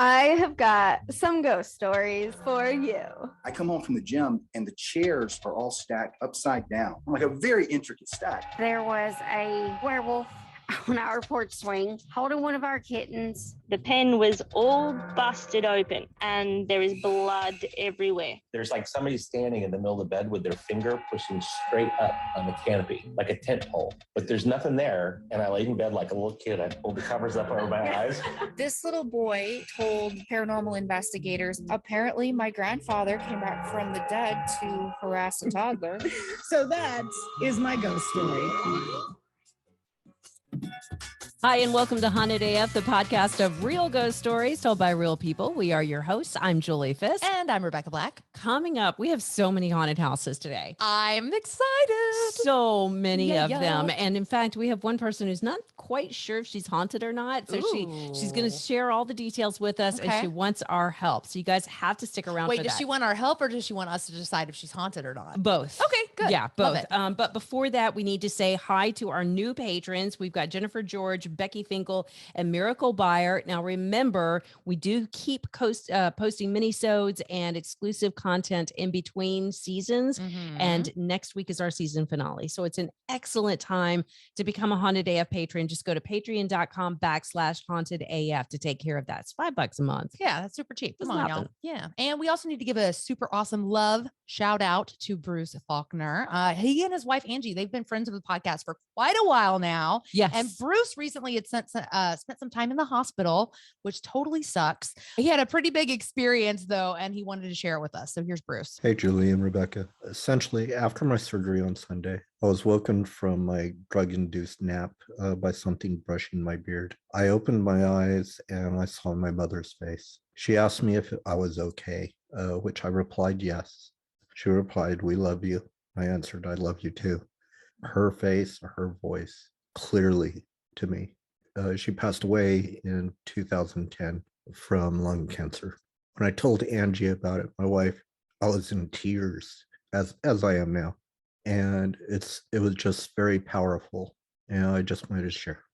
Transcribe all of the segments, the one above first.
I have got some ghost stories for you. I come home from the gym and the chairs are all stacked upside down, like a very intricate stack. There was a werewolf on our porch swing holding one of our kittens. The pen was all busted open and there is blood everywhere. There's like somebody standing in the middle of the bed with their finger pushing straight up on the canopy, like a tent pole. But there's nothing there. And I laid in bed like a little kid. I pulled the covers up over my eyes. This little boy told paranormal investigators, apparently my grandfather came back from the dead to harass a toddler. So that is my ghost story. Hi, and welcome to Haunted AF, the podcast of real ghost stories told by real people. We are your hosts. I'm Julie Fisk. And I'm Rebecca Black. Coming up, we have so many haunted houses today. I'm excited. So many of them. And in fact, we have one person who's not quite sure if she's haunted or not. So she's going to share all the details with us, and she wants our help. So you guys have to stick around for that. Wait, does she want our help or does she want us to decide if she's haunted or not? Both. Okay, good. Yeah, both. But before that, we need to say hi to our new patrons. We've got Jennifer George, Becky Finkel, and Miracle Buyer. Now, remember, we do keep posting mini-sodes and exclusive content in between seasons. And next week is our season finale. So it's an excellent time to become a Haunted AF patron. Just go to patreon.com/Haunted AF to take care of that. It's $5 a month. Yeah, that's super cheap. Come on, y'all. Yeah. And we also need to give a super awesome love shout out to Bruce Faulkner. He and his wife, Angie, they've been friends with the podcast for quite a while now. Yes. And Bruce recently had spent some time in the hospital, which totally sucks. He had a pretty big experience though, and he wanted to share it with us. So here's Bruce. Hey, Julie and Rebecca. Essentially, after my surgery on Sunday, I was woken from my drug-induced nap by something brushing my beard. I opened my eyes and I saw my mother's face. She asked me if I was okay, which I replied yes. She replied, "We love you." I answered, "I love you too." Her face, her voice, clearly to me. She passed away in 2010 from lung cancer. When I told Angie about it, my wife, I was in tears, as I am now. And it was just very powerful. And I just wanted to share.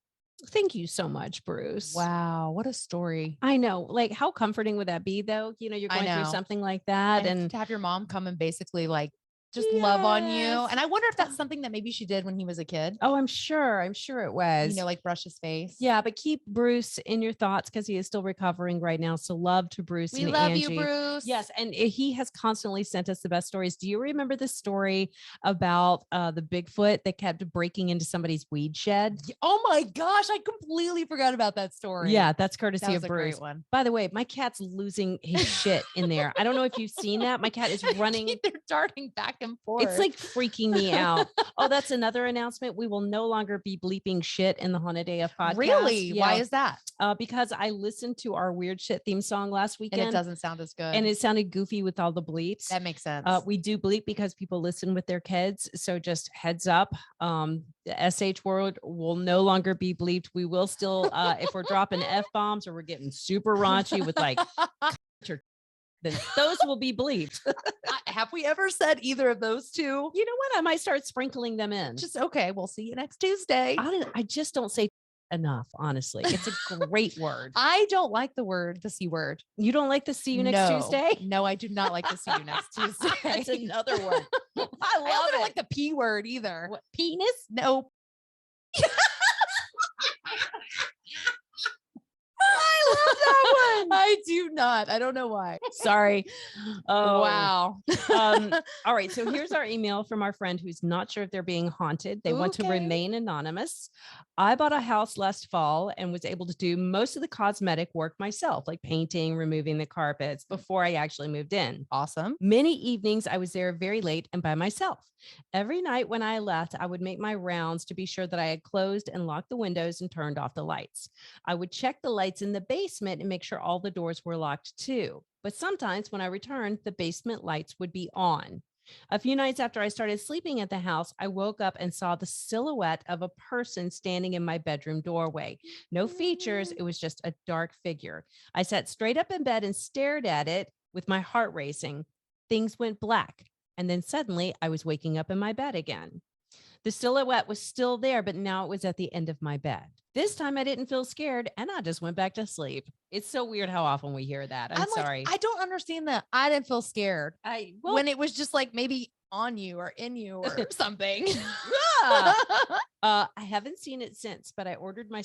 Thank you so much, Bruce. Wow, what a story. I know. Like, how comforting would that be, though? You know, you're going through something like that. And to have your mom come and basically like just love on you. And I wonder if that's something that maybe she did when he was a kid. Oh, I'm sure it was. You know, like brush his face. Yeah, but keep Bruce in your thoughts because he is still recovering right now. So love to Bruce and Angie. We love you, Bruce. Yes, and he has constantly sent us the best stories. Do you remember the story about the Bigfoot that kept breaking into somebody's weed shed? Oh my gosh, I completely forgot about that story. Yeah, that's courtesy of a Bruce. Great one. By the way, my cat's losing his shit in there. I don't know if you've seen that. My cat is running. They're darting back and forth. It's like freaking me out. Oh, that's another announcement. We will no longer be bleeping shit in the Haunted AF podcast. Really? Yeah. Why is that? Because I listened to our weird shit theme song last weekend. And it doesn't sound as good. And it sounded goofy with all the bleeps. That makes sense. We do bleep because people listen with their kids. So just heads up, the SH word will no longer be bleeped. We will still, if we're dropping F-bombs or we're getting super raunchy with like, then those will be bleeped. Have we ever said either of those two? You know what? I might start sprinkling them in. Just okay. We'll see you next Tuesday. I just don't say enough, honestly. It's a great word. I don't like the C word. You don't like the see you next Tuesday? No, I do not like the see you next Tuesday. That's another word. I also don't like the P word either. What, penis? No. I love that one. I do not. I don't know why. Sorry. Oh, wow. All right. So here's our email from our friend who's not sure if they're being haunted. They want to remain anonymous. I bought a house last fall and was able to do most of the cosmetic work myself, like painting, removing the carpets before I actually moved in. Awesome. Many evenings I was there very late and by myself. Every night when I left, I would make my rounds to be sure that I had closed and locked the windows and turned off the lights. I would check the lights in the basement and make sure all the doors were locked too. But sometimes when I returned, the basement lights would be on. A few nights after I started sleeping at the house, I woke up and saw the silhouette of a person standing in my bedroom doorway. No features. It was just a dark figure. I sat straight up in bed and stared at it with my heart racing. Things went black. And then suddenly I was waking up in my bed again. The silhouette was still there, but now it was at the end of my bed. This time I didn't feel scared and I just went back to sleep. It's so weird how often we hear that. I'm sorry. I don't understand that. I didn't feel scared Well, when it was just like maybe on you or in you or something. I haven't seen it since, but I ordered my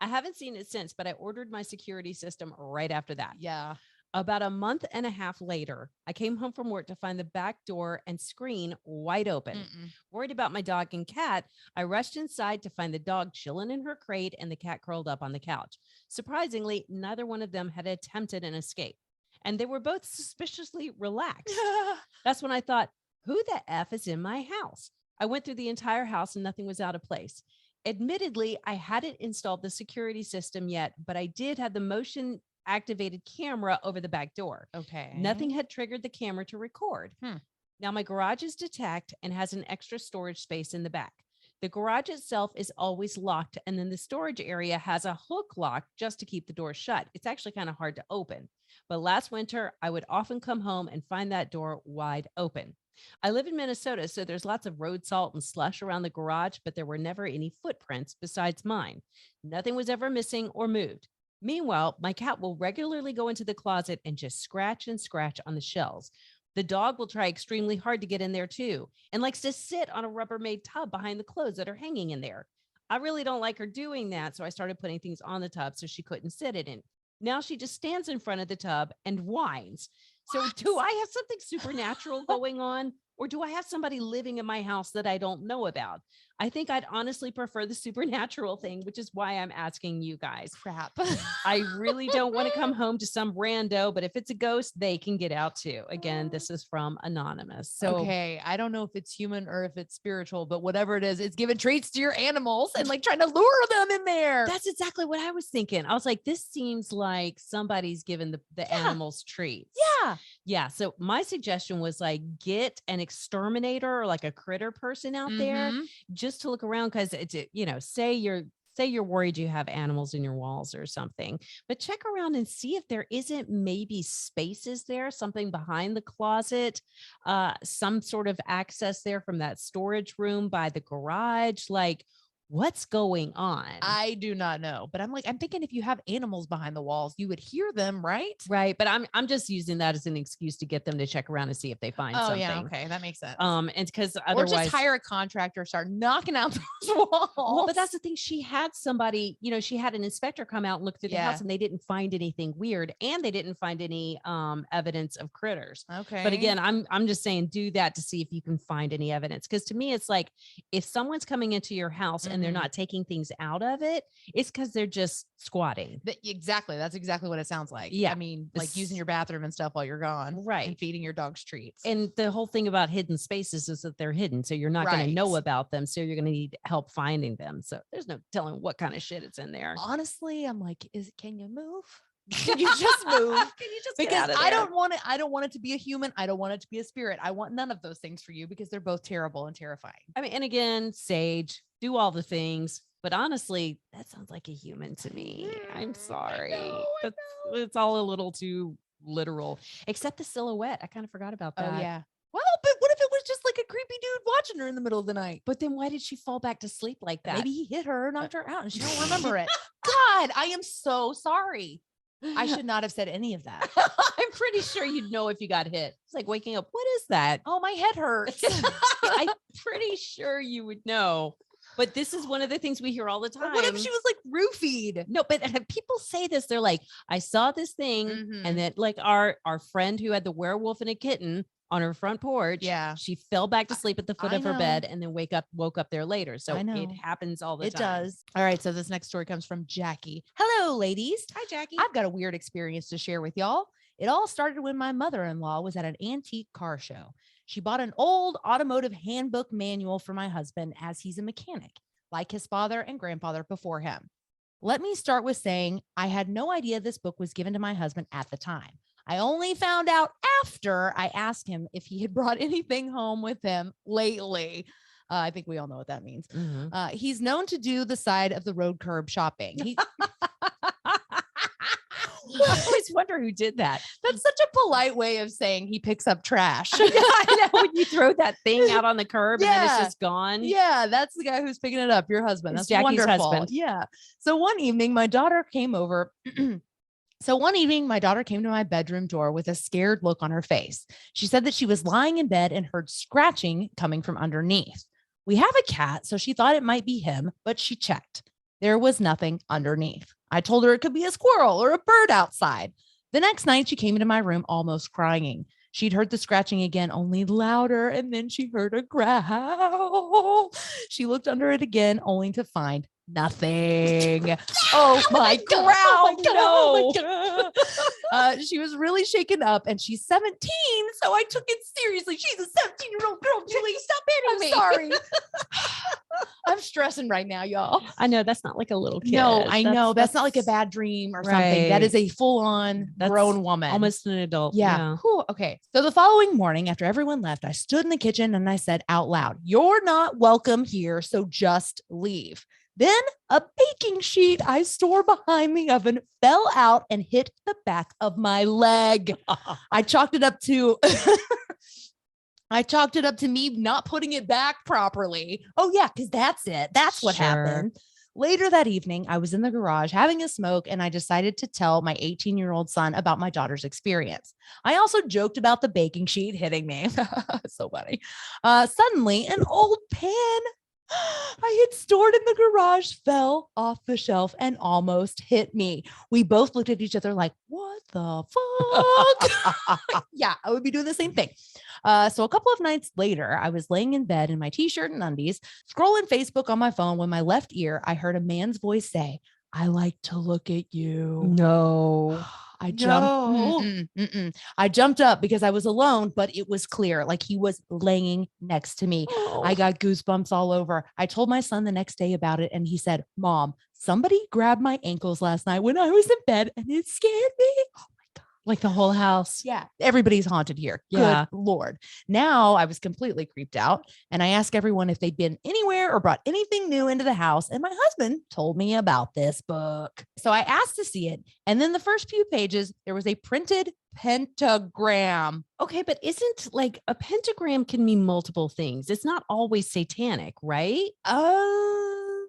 I haven't seen it since, but I ordered my security system right after that. Yeah. About a month and a half later, I came home from work to find the back door and screen wide open. Worried about my dog and cat, I rushed inside to find the dog chilling in her crate and the cat curled up on the couch. Surprisingly, neither one of them had attempted an escape, and they were both suspiciously relaxed. That's when I thought, who the F is in my house? I went through the entire house and nothing was out of place. Admittedly, I hadn't installed the security system yet, but I did have the motion activated camera over the back door. Okay. Nothing had triggered the camera to record. Now my garage is detached and has an extra storage space in the back. The garage itself is always locked, and then the storage area has a hook lock just to keep the door shut. It's actually kind of hard to open. But last winter, I would often come home and find that door wide open. I live in Minnesota, so there's lots of road salt and slush around the garage, but there were never any footprints besides mine. Nothing was ever missing or moved. Meanwhile, my cat will regularly go into the closet and just scratch and scratch on the shelves. The dog will try extremely hard to get in there too, and likes to sit on a Rubbermaid tub behind the clothes that are hanging in there. I really don't like her doing that, so I started putting things on the tub so she couldn't sit in it. Now she just stands in front of the tub and whines. So do I have something supernatural going on, or do I have somebody living in my house that I don't know about? I think I'd honestly prefer the supernatural thing, which is why I'm asking you guys. Crap. I really don't want to come home to some rando, but if it's a ghost, they can get out too. Again, this is from Anonymous. So okay, I don't know if it's human or if it's spiritual, but whatever it is, it's giving treats to your animals and like trying to lure them in there. That's exactly what I was thinking. I was like, this seems like somebody's giving the animals treats. Yeah. Yeah. So my suggestion was like, get an exterminator or like a critter person out there just to look around. Cause it's, say you're worried you have animals in your walls or something, but check around and see if there isn't maybe spaces there, something behind the closet, some sort of access there from that storage room by the garage. Like, what's going on? I do not know, but I'm thinking if you have animals behind the walls, you would hear them, right? Right. But I'm just using that as an excuse to get them to check around and see if they find something. Yeah. Okay. That makes sense. And because otherwise, or just hire a contractor, start knocking out those walls. Well, but that's the thing. She had somebody, she had an inspector come out and look through the house, and they didn't find anything weird, and they didn't find any evidence of critters. Okay. But again, I'm just saying, do that to see if you can find any evidence. Because to me, it's like if someone's coming into your house and they're not taking things out of it, it's because they're just squatting. Exactly. That's exactly what it sounds like. Yeah. I mean, like using your bathroom and stuff while you're gone. Right. And feeding your dogs treats. And the whole thing about hidden spaces is that they're hidden. So you're not going to know about them. So you're going to need help finding them. So there's no telling what kind of shit it's in there. Honestly, I'm like, can you move? Can you just move? Can you just because I don't want it to be a human. I don't want it to be a spirit. I want none of those things for you because they're both terrible and terrifying. I mean, and again, sage, do all the things, but honestly, that sounds like a human to me. I'm sorry. It's all a little too literal, except the silhouette. I kind of forgot about that. Oh yeah. Well, but what if it was just like a creepy dude watching her in the middle of the night? But then why did she fall back to sleep like that? Maybe he hit her, knocked her out, and she don't remember it. God, I am so sorry. I should not have said any of that. I'm pretty sure you'd know if you got hit. It's like waking up. What is that? Oh, my head hurts. I'm pretty sure you would know. But this is one of the things we hear all the time. What if she was like roofied? No, but people say this. They're like, I saw this thing. And then like our friend who had the werewolf and a kitten on her front porch. Yeah. She fell back to sleep at the foot of her bed and then woke up there later. So it happens all the time. It does. All right. So this next story comes from Jackie. Hello, ladies. Hi, Jackie. I've got a weird experience to share with y'all. It all started when my mother-in-law was at an antique car show. She bought an old automotive handbook manual for my husband as he's a mechanic, like his father and grandfather before him. Let me start with saying I had no idea this book was given to my husband at the time. I only found out after I asked him if he had brought anything home with him lately. I think we all know what that means. He's known to do the side of the road curb shopping. I always wonder who did that. That's such a polite way of saying he picks up trash. I know when you throw that thing out on the curb and then it's Yeah. just gone. Yeah, that's the guy who's picking it up, your husband. It's That's Jackie's wonderful. husband. Yeah. So one evening, my daughter came over. My daughter came to my bedroom door with a scared look on her face. She said that she was lying in bed and heard scratching coming from underneath. We have a cat, so she thought it might be him, but she checked. There was nothing underneath. I told her it could be a squirrel or a bird outside. The next night, she came into my room almost crying. She'd heard the scratching again, only louder, and then she heard a growl. She looked under it again, only to find nothing. Oh my God. Oh my God. Oh my God. She was really shaken up, and she's 17, so I took it seriously. She's a 17-year-old girl. Julie, stop hitting me. Sorry. I'm stressing right now, y'all. I know that's not like a little kid. No, I know. That's not like a bad dream or something. That is a full-on grown woman. Almost an adult. Yeah. Whew, okay. So the following morning, after everyone left, I stood in the kitchen and I said out loud, "You're not welcome here, so just leave." Then a baking sheet I store behind the oven fell out and hit the back of my leg. I chalked it up to me not putting it back properly. Oh yeah, because that's it. That's what happened. Later that evening, I was in the garage having a smoke, and I decided to tell my 18-year-old son about my daughter's experience. I also joked about the baking sheet hitting me. So funny. Suddenly, an old pan I had stored in the garage fell off the shelf and almost hit me. We both looked at each other like, what the fuck? Yeah, I would be doing the same thing. So a couple of nights later, I was laying in bed in my t-shirt and undies, scrolling Facebook on my phone when my left ear, I heard a man's voice say, "I like to look at you." No. I jumped. I jumped up because I was alone, but it was clear, like he was laying next to me. Oh. I got goosebumps all over. I told my son the next day about it, and he said, "Mom, somebody grabbed my ankles last night when I was in bed, and it scared me." Oh my God. Like the whole house. Yeah. Everybody's haunted here. Yeah. Good Lord. Now I was completely creeped out, and I asked everyone if they'd been anywhere or brought anything new into the house. And my husband told me about this book. So I asked to see it. And then the first few pages, there was a printed pentagram. Okay, but isn't like a pentagram can mean multiple things? It's not always satanic, right?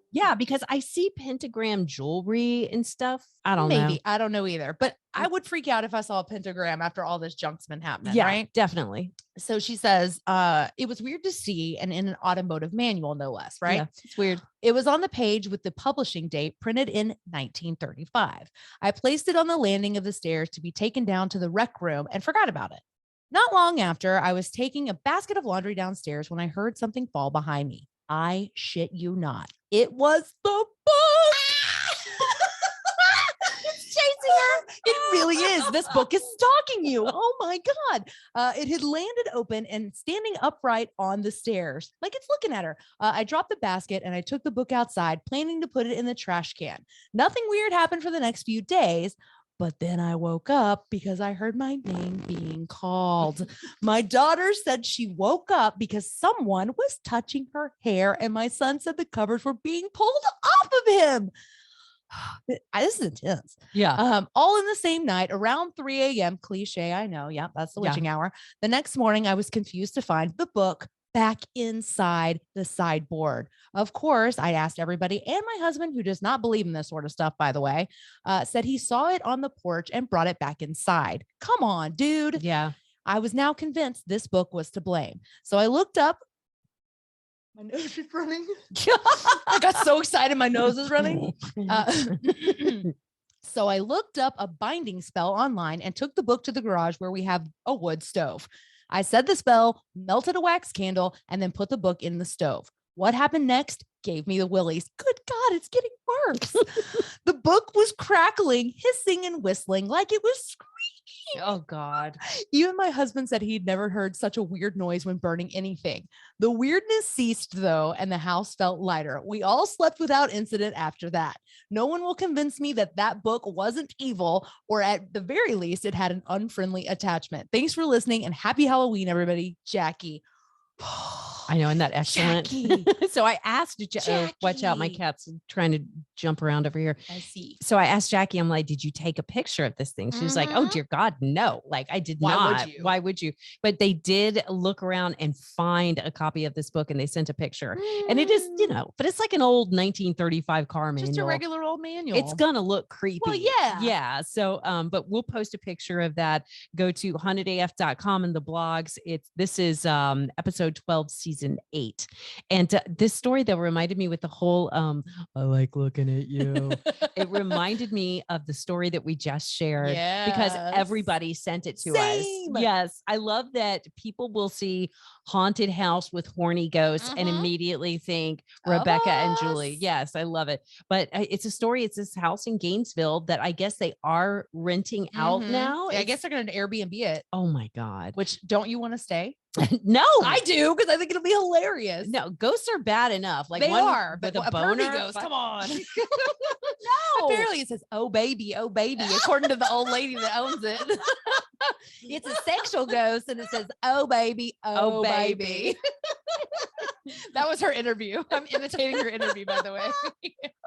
Yeah, because I see pentagram jewelry and stuff. I don't know. Maybe. I don't know either. But I would freak out if I saw a pentagram after all this junk's been happening. Yeah, right? definitely. So she says, it was weird to see, and in an automotive manual, no less, right? Yeah, it's weird. It was on the page with the publishing date printed in 1935. I placed it on the landing of the stairs to be taken down to the rec room and forgot about it. Not long after, I was taking a basket of laundry downstairs when I heard something fall behind me. I shit you not. It was the book. It's chasing her. It really is. This book is stalking you. Oh my God. It had landed open and standing upright on the stairs, like it's looking at her. I dropped the basket and I took the book outside, planning to put it in the trash can. Nothing weird happened for the next few days. But then I woke up because I heard my name being called. My daughter said she woke up because someone was touching her hair, and my son said the covers were being pulled off of him. This is intense. Yeah. All in the same night around 3 a.m. Cliche, I know. Yeah, that's the witching hour. The next morning, I was confused to find the book back inside the sideboard. Of course, I asked everybody, and my husband, who does not believe in this sort of stuff, by the way, said he saw it on the porch and brought it back inside. Come on, dude. Yeah. I was now convinced this book was to blame. So I looked up. My nose is running. I got so excited. My nose is running. So I looked up a binding spell online and took the book to the garage where we have a wood stove. I said the spell, melted a wax candle, and then put the book in the stove. What happened next gave me the willies. Good God, it's getting worse. The book was crackling, hissing, and whistling like it was screaming. Oh God. Even my husband said he'd never heard such a weird noise when burning anything. The weirdness ceased, though, and the house felt lighter. We all slept without incident after that. No one will convince me that that book wasn't evil, or at the very least, it had an unfriendly attachment. Thanks for listening, and happy Halloween, everybody. Jackie. I know, isn't that excellent? So I asked, watch out, my Jackie. cat's trying to jump around over here. I see. So I asked Jackie, I'm like, did you take a picture of this thing? She was like, oh Mhm. dear God, no. Like I did Why would not. you? Why would you? But they did look around and find a copy of this book and they sent a picture. And it is, but it's like an old 1935 car manual. Just a regular old manual. It's gonna look creepy. Well, yeah. Yeah. So but we'll post a picture of that. Go to hauntedaf.com in the blogs. This is episode 12, season 8. And this story that reminded me with the whole I like looking at you. It reminded me of the story that we just shared because everybody sent it to us. Yes. I love that people will see haunted house with horny ghosts and immediately think Rebecca and Julie. Yes, I love it. But it's a story. It's this house in Gainesville that I guess they are renting out now. Yeah, I guess they're going to Airbnb it. Oh my God. Which, don't you want to stay? No, I do, because I think it'll be hilarious. No, ghosts are bad enough. Like they one are, with but a a boner pervy ghost. Come on. No. Apparently it says, oh baby, according to the old lady that owns it. It's a sexual ghost and it says, oh baby, oh baby. That was her interview. I'm imitating her interview, by the way.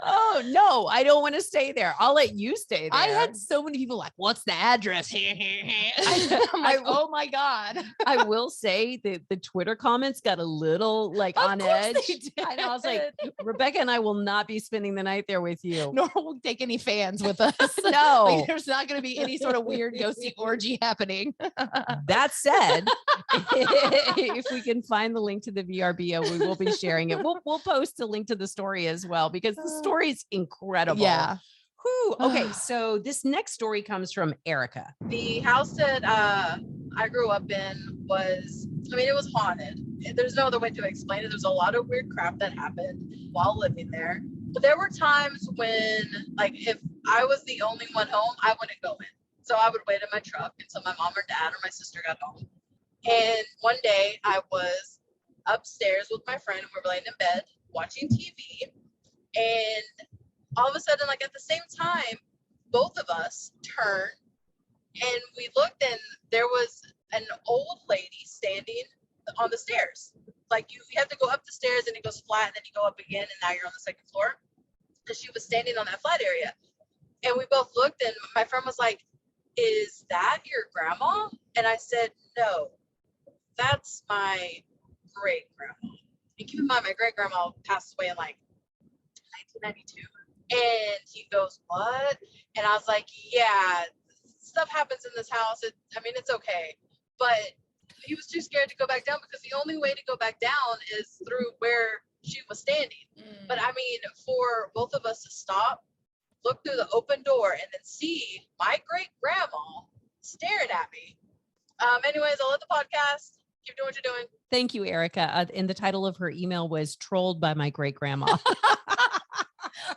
Oh no, I don't want to stay there. I'll let you stay there. I had so many people like, what's the address? I'm like, oh my God. I will say that the Twitter comments got a little like on edge. And I was like, Rebecca and I will not be spending the night there with you. Nor will we take any fans with us. No. Like, there's not going to be any sort of weird ghosty orgy happening. That said, if we can find the link to the VRBO, we will be sharing it. We'll post a link to the story as well because the story is incredible. Yeah. Whew. Okay, so this next story comes from Erica. The house that I grew up in was, it was haunted. There's no other way to explain it. There's a lot of weird crap that happened while living there. But there were times when, like, if I was the only one home, I wouldn't go in. So I would wait in my truck until my mom or dad or my sister got home. And one day I was upstairs with my friend and we were laying in bed watching TV. And all of a sudden, like at the same time, both of us turned and we looked and there was an old lady standing on the stairs. Like you have to go up the stairs and it goes flat and then you go up again and now you're on the second floor. And she was standing on that flat area. And we both looked and my friend was like, is that your grandma? And I said, no, that's my great grandma. And keep in mind, my great grandma passed away in like 1992. And he goes, what? And I was like, yeah, stuff happens in this house. It's okay. But he was too scared to go back down because the only way to go back down is through where she was standing. But for both of us to stop, look through the open door and then see my great grandma staring at me. Anyways, I love the podcast. Keep doing what you're doing. Thank you, Erica. And the title of her email was Trolled by My Great Grandma.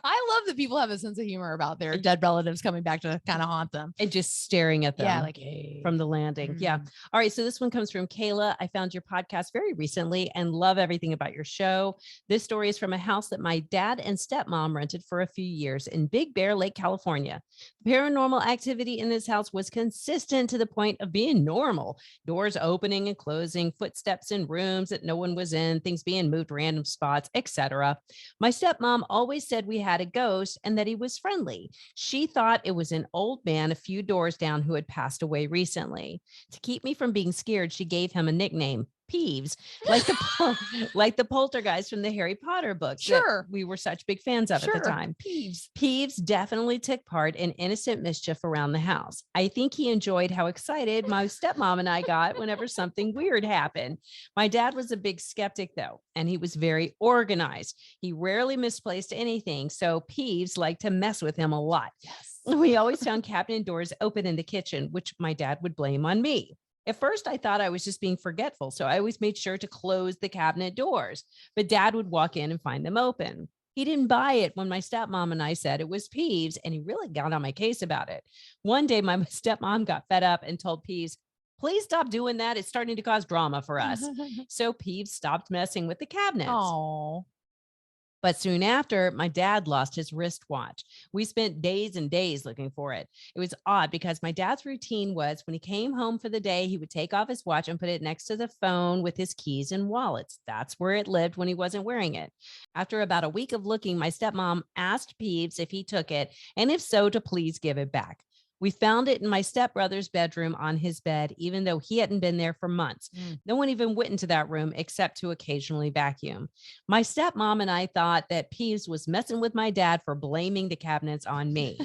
I love that people have a sense of humor about their dead relatives coming back to kind of haunt them and just staring at them. Yeah, like, hey. From the landing. Yeah. All right. So this one comes from Kayla. I found your podcast very recently and love everything about your show. This story is from a house that my dad and stepmom rented for a few years in Big Bear Lake, California. The paranormal activity in this house was consistent to the point of being normal. Doors opening and closing, footsteps in rooms that no one was in, things being moved random spots, etc. My stepmom always said we had a ghost and that he was friendly. She thought it was an old man a few doors down who had passed away recently. To keep me from being scared, she gave him a nickname, Peeves, like the poltergeist from the Harry Potter books. Sure. We were such big fans of at the time. Peeves definitely took part in innocent mischief around the house. I think he enjoyed how excited my stepmom and I got whenever something weird happened. My dad was a big skeptic though, and he was very organized. He rarely misplaced anything, so Peeves liked to mess with him a lot. Yes. We always found cabinet doors open in the kitchen, which my dad would blame on me. At first, I thought I was just being forgetful, so I always made sure to close the cabinet doors, but Dad would walk in and find them open. He didn't buy it when my stepmom and I said it was Peeves, and he really got on my case about it. One day, my stepmom got fed up and told Peeves, please stop doing that. It's starting to cause drama for us. So Peeves stopped messing with the cabinets. Oh. But soon after, my dad lost his wristwatch. We spent days and days looking for it. It was odd because my dad's routine was when he came home for the day, he would take off his watch and put it next to the phone with his keys and wallets. That's where it lived when he wasn't wearing it. After about a week of looking, my stepmom asked Peeves if he took it, and if so, to please give it back. We found it in my stepbrother's bedroom on his bed, even though he hadn't been there for months. No one even went into that room except to occasionally vacuum. My stepmom and I thought that Peeves was messing with my dad for blaming the cabinets on me.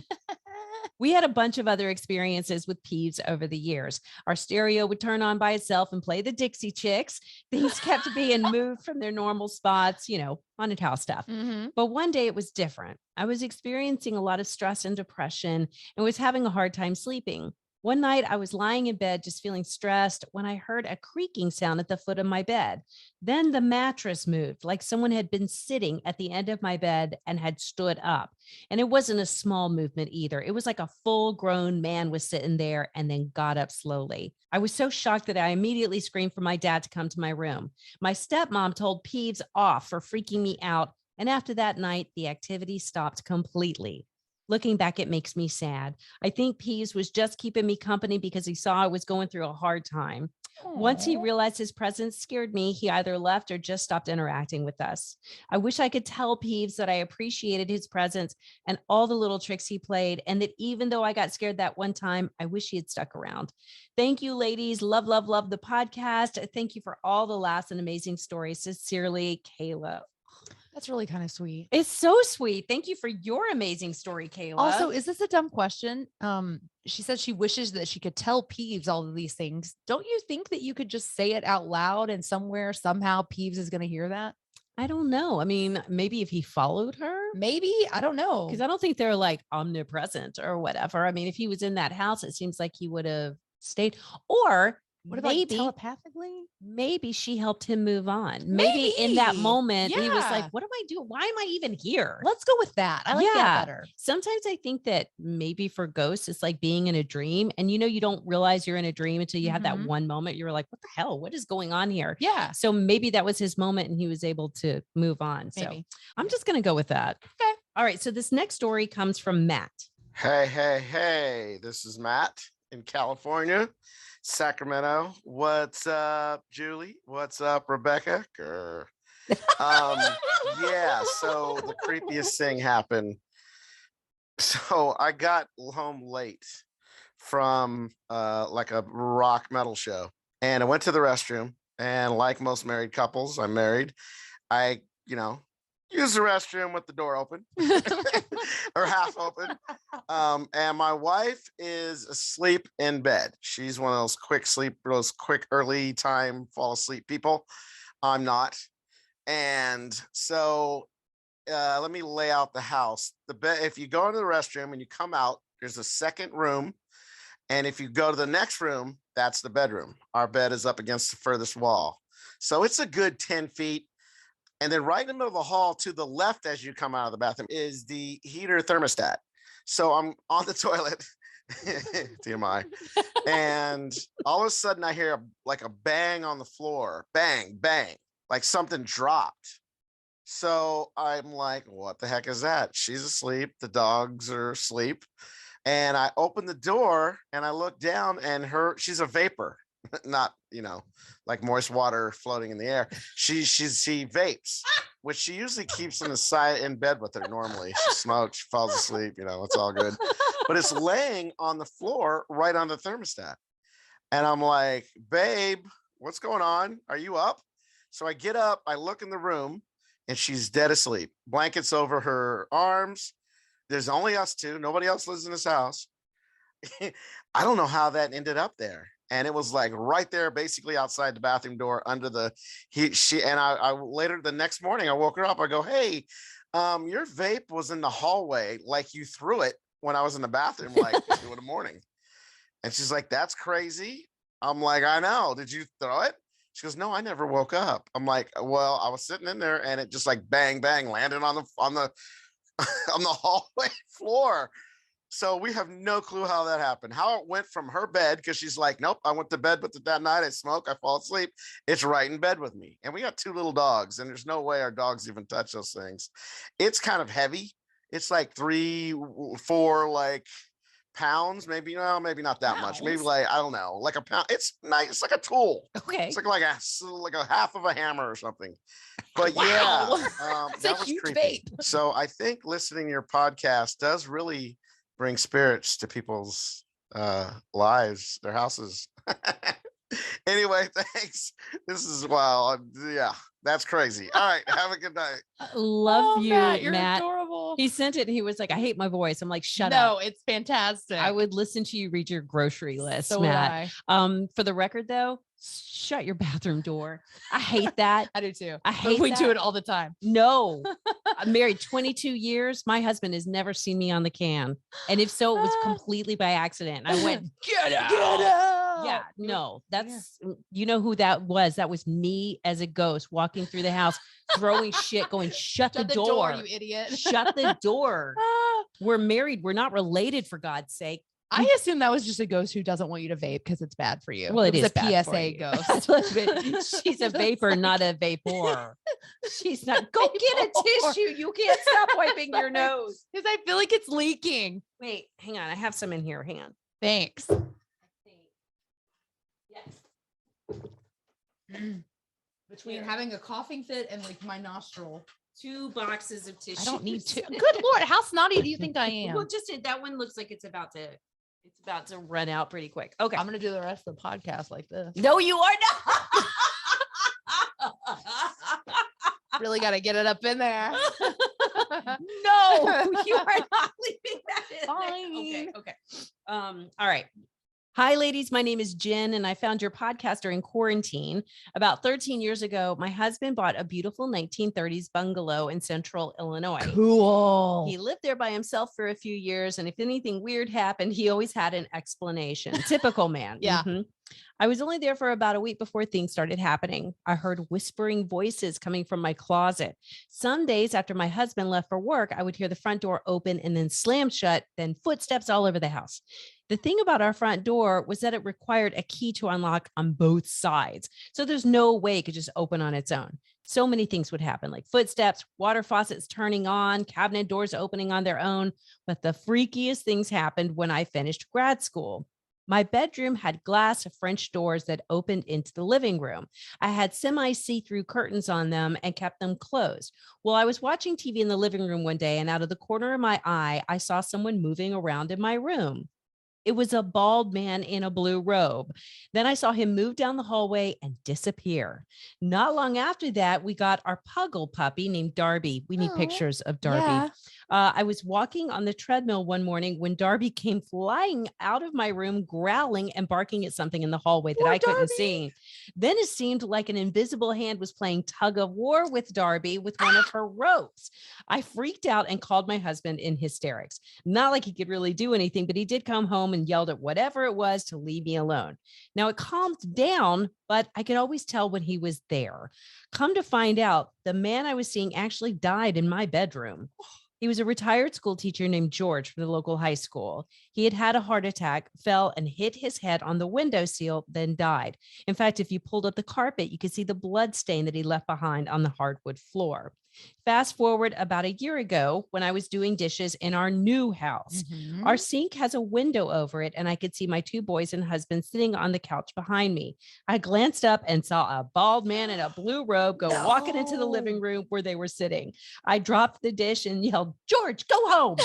We had a bunch of other experiences with Peeves over the years. Our stereo would turn on by itself and play the Dixie Chicks. Things kept being moved from their normal spots, haunted house stuff. But one day it was different. I was experiencing a lot of stress and depression and was having a hard time sleeping. One night I was lying in bed just feeling stressed when I heard a creaking sound at the foot of my bed. Then the mattress moved like someone had been sitting at the end of my bed and had stood up. And it wasn't a small movement either. It was like a full-grown man was sitting there and then got up slowly. I was so shocked that I immediately screamed for my dad to come to my room. My stepmom told Peeves off for freaking me out. And after that night, the activity stopped completely. Looking back, it makes me sad. I think Peeves was just keeping me company because he saw I was going through a hard time. Once he realized his presence scared me, he either left or just stopped interacting with us. I wish I could tell Peeves that I appreciated his presence and all the little tricks he played, and that even though I got scared that one time, I wish he had stuck around. Thank you, ladies. Love, love, love the podcast. Thank you for all the laughs and amazing stories. Sincerely, Kayla. That's really kind of sweet. It's so sweet. Thank you for your amazing story, Kayla. Also, is this a dumb question? She says she wishes that she could tell Peeves all of these things. Don't you think that you could just say it out loud and somehow Peeves is going to hear that? I don't know. I mean, maybe if he followed her, maybe, I don't know. Because I don't think they're like omnipresent or whatever. I mean, if he was in that house, it seems like he would have stayed. Or what about maybe telepathically? Maybe she helped him move on. Maybe in that moment, he was like, Yeah. what am I doing? Why am I even here? Let's go with that. I like that better. Sometimes I think that maybe for ghosts, it's like being in a dream. And you don't realize you're in a dream until you have that one moment. You're like, what the hell? What is going on here? Yeah. So maybe that was his moment and he was able to move on. So Maybe. I'm just going to go with that. Okay. All right. So this next story comes from Matt. Hey, this is Matt in California, Sacramento. What's up, Julie? What's up, Rebecca? Grr. Yeah, so the creepiest thing happened. So I got home late from like a rock metal show, and I went to the restroom, and like most married couples, I'm married, I use the restroom with the door open or half open. And my wife is asleep in bed. She's one of those quick early time fall asleep people. I'm not. And so let me lay out the house. The bed, if you go into the restroom and you come out, there's a second room. And if you go to the next room, that's the bedroom. Our bed is up against the furthest wall. So it's a good 10 feet. And then right in the middle of the hall to the left as you come out of the bathroom is the heater thermostat. So I'm on the toilet, TMI, and all of a sudden I hear like a bang on the floor, bang, bang, like something dropped. So I'm like, what the heck is that? She's asleep. The dogs are asleep. And I open the door and I look down and she's a vapor. Not like moist water floating in the air. She vapes, which she usually keeps in bed with her. Normally she smokes, she falls asleep, it's all good, but it's laying on the floor right on the thermostat. And I'm like, babe, what's going on? Are you up? So I get up, I look in the room, and she's dead asleep, blankets over her arms. There's only us two, nobody else lives in this house. I don't know how that ended up there. And it was like right there, basically outside the bathroom door under the I later the next morning, I woke her up. I go, hey, your vape was in the hallway. Like you threw it when I was in the bathroom, like 2 in the morning. And she's like, that's crazy. I'm like, I know. Did you throw it? She goes, no, I never woke up. I'm like, well, I was sitting in there and it just like bang, bang landed on the on the hallway floor. So we have no clue how that happened, how it went from her bed, because she's like, nope, I went to bed with it that night. I smoke, I fall asleep. It's right in bed with me. And we got 2 little dogs, and there's no way our dogs even touch those things. It's kind of heavy. It's like 3, 4 like pounds, maybe. No, maybe not that much. Maybe like, I don't know, like a pound. It's nice. It's like a tool. Okay. It's like a half of a hammer or something. But Wow. yeah, It's that a was huge creepy. vape. So I think listening to your podcast does really bring spirits to people's lives, their houses. Anyway, thanks. This is wow. Yeah, that's crazy. All right, have a good night. Love you, Matt, you're Matt. adorable. He sent it and he was like, I hate my voice. I'm like, shut No, up. it's fantastic. I would listen to you read your grocery list, So would Matt. For the record though, shut your bathroom door. I hate that. I do too. I hate We do that. it all the time. No, I'm married 22 years. My husband has never seen me on the can. And if so, it was completely by accident. I went, get out. Get out. Yeah, no, that's, you know who that was? That was me as a ghost walking through the house, throwing shit, going, shut the door. You idiot. Shut the door. We're married. We're not related, for God's sake. I assume that was just a ghost who doesn't want you to vape because it's bad for you. Well, it was is a bad for PSA you. ghost. She's a vapor, not a vapor. She's not. Go get a tissue. You can't stop wiping your nose. Because I feel like it's leaking. Wait, hang on. I have some in here. Hang on. Thanks. Yes. Between having a coughing fit and like my nostril. 2 boxes of tissue. I don't need to. Good Lord, how snotty do you think I am? Well, just that one looks like it's about to run out pretty quick. Okay. I'm gonna do the rest of the podcast like this. No, you are not. Really got to get it up in there. No, you are not leaving that in Fine. there. Okay. All right. Hi, ladies. My name is Jen, and I found your podcast during quarantine. About 13 years ago, my husband bought a beautiful 1930s bungalow in central Illinois. Cool. He lived there by himself for a few years, and if anything weird happened, he always had an explanation. Typical man. Yeah. Mhm. I was only there for about a week before things started happening. I heard whispering voices coming from my closet. Some days after my husband left for work, I would hear the front door open and then slam shut, then footsteps all over the house. The thing about our front door was that it required a key to unlock on both sides. So there's no way it could just open on its own. So many things would happen, like footsteps, water faucets turning on, cabinet doors opening on their own. But the freakiest things happened when I finished grad school. My bedroom had glass French doors that opened into the living room. I had semi-see-through curtains on them and kept them closed. Well, I was watching TV in the living room one day, and out of the corner of my eye, I saw someone moving around in my room. It was a bald man in a blue robe. Then I saw him move down the hallway and disappear. Not long after that, we got our puggle puppy named Darby. We need pictures of Darby. Yeah. I was walking on the treadmill one morning when Darby came flying out of my room, growling and barking at something in the hallway that I couldn't see. Then it seemed like an invisible hand was playing tug of war with Darby with one of her ropes. I freaked out and called my husband in hysterics. Not like he could really do anything, but he did come home and yelled at whatever it was to leave me alone. Now it calmed down, but I could always tell when he was there. Come to find out, the man I was seeing actually died in my bedroom. He was a retired school teacher named George from the local high school. He had had a heart attack, fell and hit his head on the windowsill, then died. In fact, if you pulled up the carpet, you could see the blood stain that he left behind on the hardwood floor. Fast forward about a year ago when I was doing dishes in our new house. Our sink has a window over it, and I could see my 2 boys and husband sitting on the couch behind me. I glanced up and saw a bald man in a blue robe go walking into the living room where they were sitting. I dropped the dish and yelled, "George, go home."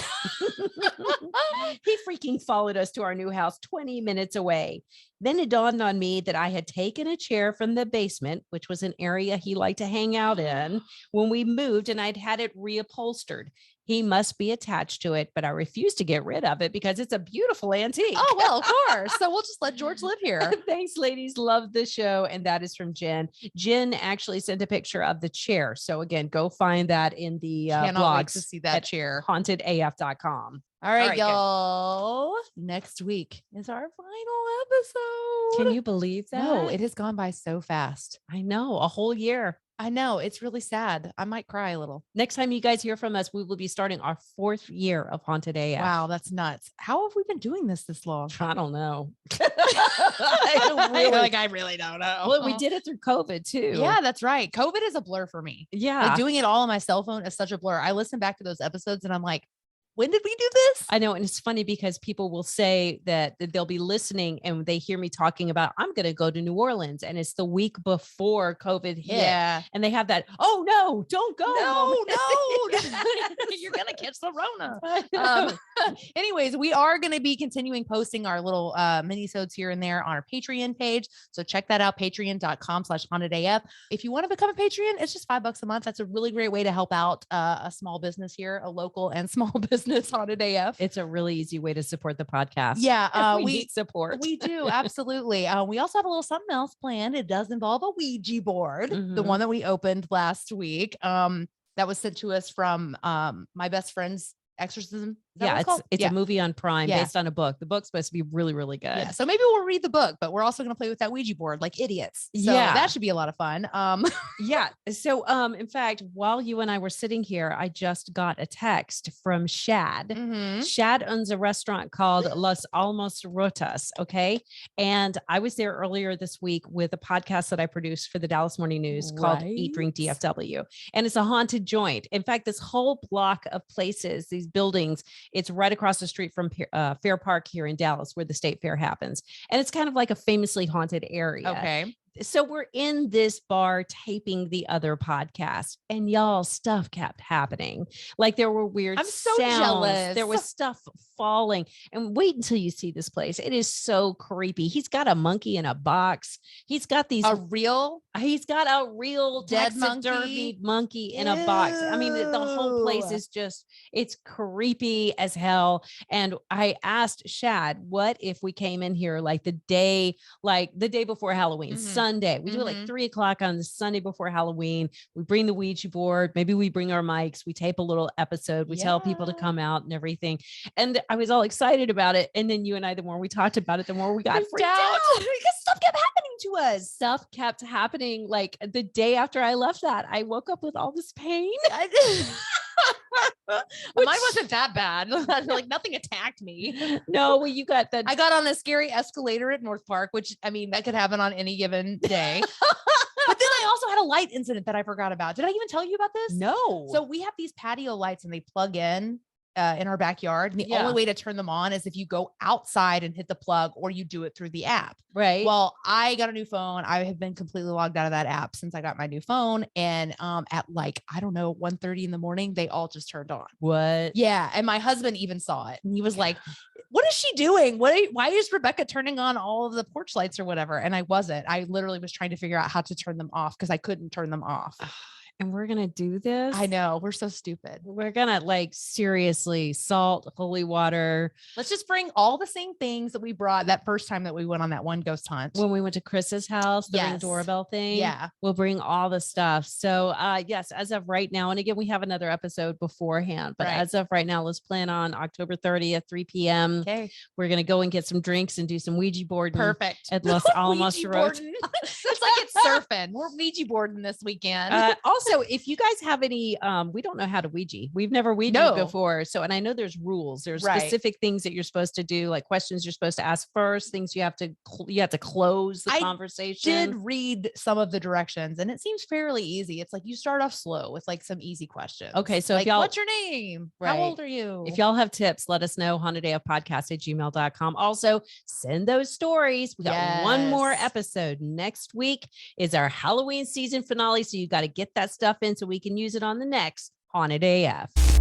He freaking followed us to our new house 20 minutes away. Then it dawned on me that I had taken a chair from the basement, which was an area he liked to hang out in, when we moved, and I'd had it reupholstered. He must be attached to it, but I refuse to get rid of it because it's a beautiful antique. Oh, well, of course. So we'll just let George live here. Thanks, ladies. Love the show. And that is from Jen. Jen actually sent a picture of the chair. So again, go find that in the Cannot wait blogs to see that at chair. hauntedaf.com. All right, good. y'all. Next week is our final episode. Can you believe that? No, it has gone by so fast. I know, a whole year. I know. It's really sad. I might cry a little. Next time you guys hear from us, we will be starting our 4th year of Haunted AF. Wow, that's nuts. How have we been doing this long? I don't know. I really don't know. Well, we did it through COVID too. Yeah, that's right. COVID is a blur for me. Yeah. Like doing it all on my cell phone is such a blur. I listen back to those episodes and I'm like, when did we do this? I know. And it's funny because people will say that they'll be listening and they hear me talking about, I'm going to go to New Orleans. And it's the week before COVID hit. Yeah. And they have that, oh no, don't go. No. You're going to catch the Rona. Anyways, we are going to be continuing posting our little mini-sodes here and there on our Patreon page. So check that out, patreon.com/hauntedaf. If you want to become a Patreon, it's just $5 a month. That's a really great way to help out a small business here, a local and small business Haunted AF. It's a really easy way to support the podcast. Yeah. we need support. We do. Absolutely. We also have a little something else planned. It does involve a Ouija board, the one that we opened last week. That was sent to us from my best friend's exorcism. Yeah, it's a movie on Prime based on a book. The book's supposed to be really, really good. Yeah, so maybe we'll read the book, but we're also going to play with that Ouija board like idiots. So that should be a lot of fun. Yeah. So in fact, while you and I were sitting here, I just got a text from Shad. Shad owns a restaurant called Los Almos Rotas. Okay. And I was there earlier this week with a podcast that I produced for the Dallas Morning News called Eat Drink DFW. And it's a haunted joint. In fact, this whole block of places, these buildings, it's right across the street from Fair Park here in Dallas, where the state fair happens. And it's kind of like a famously haunted area. Okay. So we're in this bar taping the other podcast, and y'all, stuff kept happening. Like there were weird I'm so sounds. jealous. There was stuff falling. And wait until you see this place. It is so creepy. He's got a monkey in a box. He's got He's got a real dead taxidermied monkey in a box. I mean, the whole place is just, it's creepy as hell. And I asked Shad, what if we came in here like the day before Halloween, Sunday. We do it like 3:00 on the Sunday before Halloween. We bring the Ouija board. Maybe we bring our mics. We tape a little episode. We tell people to come out and everything. And I was all excited about it. And then you and I, the more we talked about it, the more we got freaked out because stuff kept happening to us. Stuff kept happening. Like the day after I left that, I woke up with all this pain. Mine wasn't that bad. Like nothing attacked me. No, well, you got that. I got on a scary escalator at North Park, which I mean, that could happen on any given day. But then I also had a light incident that I forgot about. Did I even tell you about this? No. So we have these patio lights and they plug in our backyard. And the only way to turn them on is if you go outside and hit the plug, or you do it through the app. Right. Well, I got a new phone. I have been completely logged out of that app since I got my new phone. And at like, I don't know, 1:30 in the morning, they all just turned on. What? Yeah. And my husband even saw it. And he was like, what is she doing? Why is Rebecca turning on all of the porch lights or whatever? And I wasn't. I literally was trying to figure out how to turn them off because I couldn't turn them off. And we're going to do this. I know. We're so stupid. We're going to like seriously salt, holy water. Let's just bring all the same things that we brought that first time that we went on that one ghost hunt. When we went to Chris's house, the Ring doorbell thing. Yeah. We'll bring all the stuff. So yes, as of right now, and again, we have another episode beforehand, but as of right now, let's plan on October 30th, 3 p.m. Okay. We're going to go and get some drinks and do some Ouija boarding. Perfect. At Los Almos Road. It's like it's surfing. We're Ouija boarding this weekend. Also, if you guys have any, we don't know how to Ouija. We've never Ouija before. So, and I know there's rules. There's specific things that you're supposed to do, like questions you're supposed to ask first, things you have to close the conversation. I did read some of the directions and it seems fairly easy. It's like you start off slow with like some easy questions. Okay. So like, if y'all, what's your name? How old are you? If y'all have tips, let us know. hauntedafpodcast@gmail.com. Also send those stories. We got one more episode. Next week is our Halloween season finale. So you got to get that stuff in so we can use it on the next Haunted AF.